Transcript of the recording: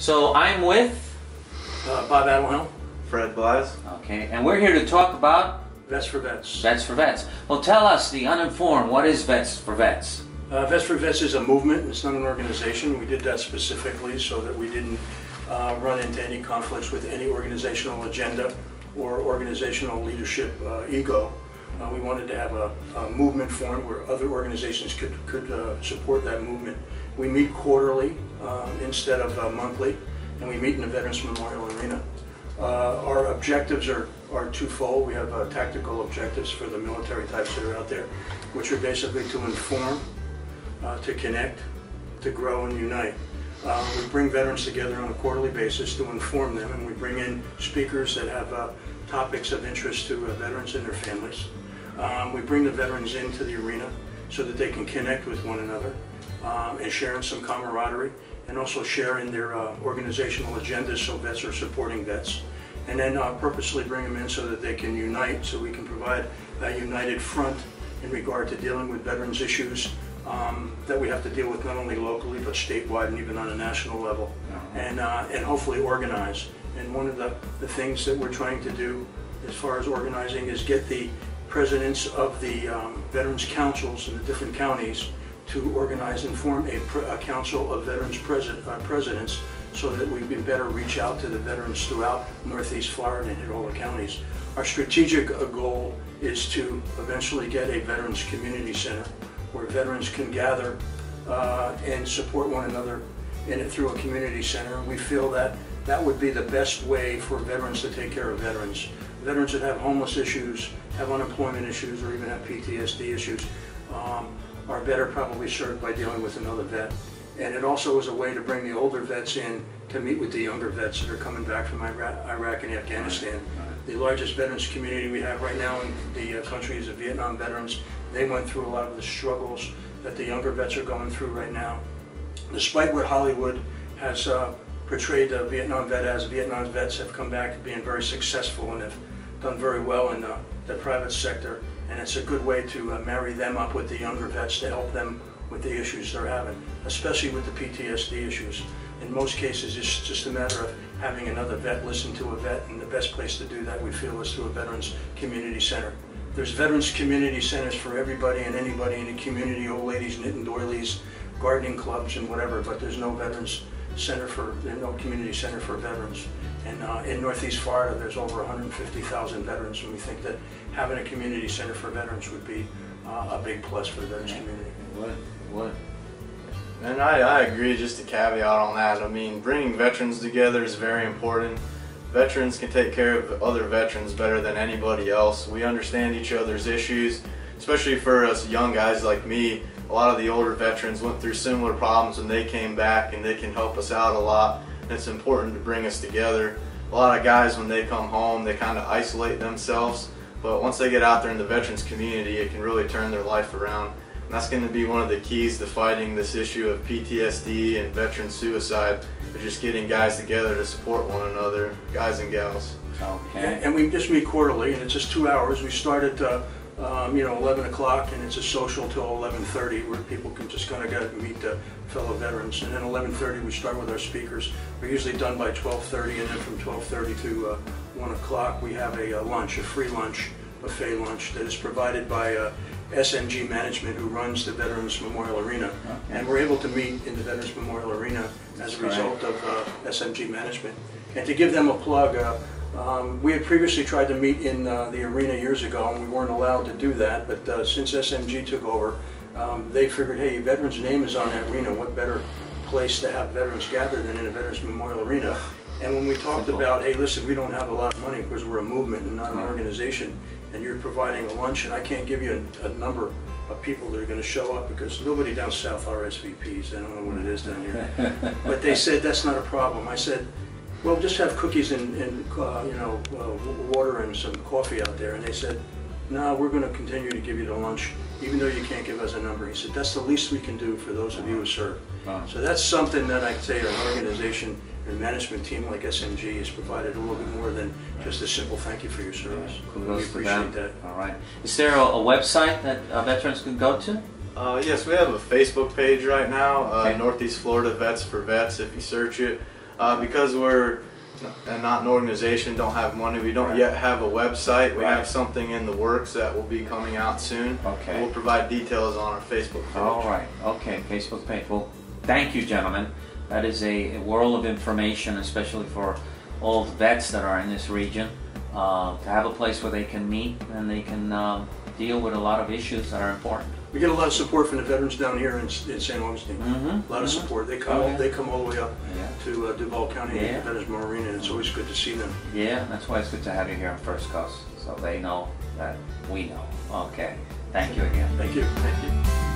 So I'm with Bob Adelhelm. Fred Blaz. Okay, and we're here to talk about Vets for Vets. Vets for Vets. Well, tell us, the uninformed, what is Vets for Vets? Vets for Vets is a movement. It's not an organization. We did that specifically so that we didn't run into any conflicts with any organizational agenda or organizational leadership ego. We wanted to have a movement formed where other organizations could support that movement. We meet quarterly instead of monthly, and we meet in the Veterans Memorial Arena. Our objectives are twofold. We have tactical objectives for the military types that are out there, which are basically to inform, to connect, to grow and unite. We bring veterans together on a quarterly basis to inform them, and we bring in speakers that have topics of interest to veterans and their families. We bring the veterans into the arena so that they can connect with one another and share in some camaraderie, and also share in their organizational agendas so vets are supporting vets. And then purposely bring them in so that they can unite, so we can provide a united front in regard to dealing with veterans issues that we have to deal with not only locally but statewide and even on a national level, and hopefully organize. And one of the things that we're trying to do as far as organizing is get the presidents of the veterans councils in the different counties to organize and form a council of veterans presidents, so that we can better reach out to the veterans throughout Northeast Florida and hit all the counties. Our strategic goal is to eventually get a veterans community center where veterans can gather and support one another through a community center. We feel that that would be the best way for veterans to take care of veterans. Veterans that have homeless issues, have unemployment issues, or even have PTSD issues are better probably served by dealing with another vet. And it also is a way to bring the older vets in to meet with the younger vets that are coming back from Iraq and Afghanistan. The largest veterans community we have right now in the country is the Vietnam veterans. They went through a lot of the struggles that the younger vets are going through right now. Despite what Hollywood has portrayed the Vietnam vet as, Vietnam vets have come back being very successful and have done very well in the private sector. And it's a good way to marry them up with the younger vets to help them with the issues they're having, especially with the PTSD issues. In most cases, it's just a matter of having another vet listen to a vet, and the best place to do that, we feel, is through a Veterans Community Center. There's Veterans Community Centers for everybody and anybody in the community, old ladies, knitting doilies, gardening clubs, and whatever, but there's no Veterans Center there's no community center for veterans. And in Northeast Florida, there's over 150,000 veterans, and we think that having a community center for veterans would be a big plus for the veterans community. What? And I agree, just a caveat on that. I mean, bringing veterans together is very important. Veterans can take care of other veterans better than anybody else. We understand each other's issues, especially for us young guys like me. A lot of the older veterans went through similar problems when they came back, and they can help us out a lot. And it's important to bring us together. A lot of guys, when they come home, they kind of isolate themselves, but once they get out there in the veterans community, it can really turn their life around. And that's going to be one of the keys to fighting this issue of PTSD and veteran suicide, is just getting guys together to support one another, guys and gals. Okay. And we just meet quarterly, and it's just 2 hours. We start at 11 o'clock, and it's a social till 11:30, where people can just kind of get meet fellow veterans. And then 11:30 we start with our speakers. We're usually done by 12:30, and then from 12:30 to 1 o'clock we have a lunch, a free lunch, buffet lunch that is provided by SMG Management, who runs the Veterans Memorial Arena. Okay. And we're able to meet in the Veterans Memorial Arena as a result of SMG Management. And to give them a plug, we had previously tried to meet in the arena years ago, and we weren't allowed to do that, but since SMG took over, they figured, hey, veterans' name is on that arena, what better place to have veterans gather than in a Veterans Memorial Arena. And when we talked about, hey, listen, we don't have a lot of money because we're a movement and not an organization, and you're providing a lunch, and I can't give you a number of people that are going to show up because nobody down south are SVPs. I don't know what it is down here. But they said, that's not a problem. I said, well, just have cookies and water and some coffee out there. And they said, no, we're going to continue to give you the lunch, even though you can't give us a number. He said, that's the least we can do for those of you who serve. So that's something that I'd say an organization and management team like SMG has provided a little bit more than just a simple thank you for your service. We appreciate that. All right. Is there a website that veterans can go to? Yes, we have a Facebook page right now, Northeast Florida Vets for Vets, if you search it. Because we're not an organization, don't have money, we don't yet have a website. We have something in the works that will be coming out soon. Okay. We'll provide details on our Facebook page. All right. Okay, Facebook page. Well, thank you, gentlemen. That is a world of information, especially for all the vets that are in this region, to have a place where they can meet and they can deal with a lot of issues that are important. We get a lot of support from the veterans down here in St. Augustine. A lot of support. They come they come all the way up to Duval County and the Veterans Marina, and it's always good to see them. Yeah, that's why it's good to have you here on First Coast, so they know that we know. Okay. Thank you again. Thank you. Thank you.